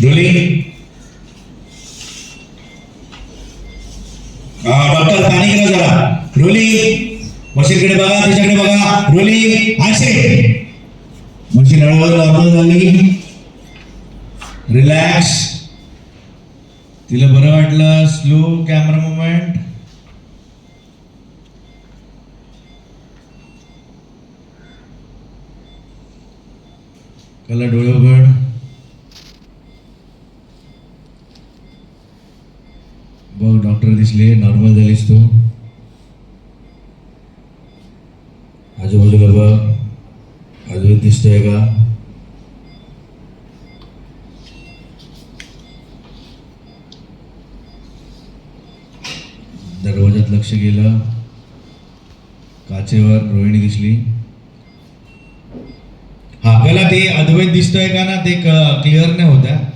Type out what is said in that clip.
Rolling. Doctor पाणी करा जरा. रोलिंग. मशीनकडे बघा, तिच्याकडे बघा. रोलिंग. ऍक्शन. मशीन हळूहळू नॉर्मल झाली. रिलॅक्स. तिला बरं वाटलं. Slow camera movement. कला डोळे उघड. बघ डॉक्टर दिसले. नॉर्मल झालीस तू. आजूबाजूला बघ. आजूबाजू दिसतोय का? दरवाजात लक्ष गेलं. काचेवर रोहिणी दिसली. हा, आपल्याला ते अद्वैत दिसतोय का ना, ते क्लिअर नाही होत्या.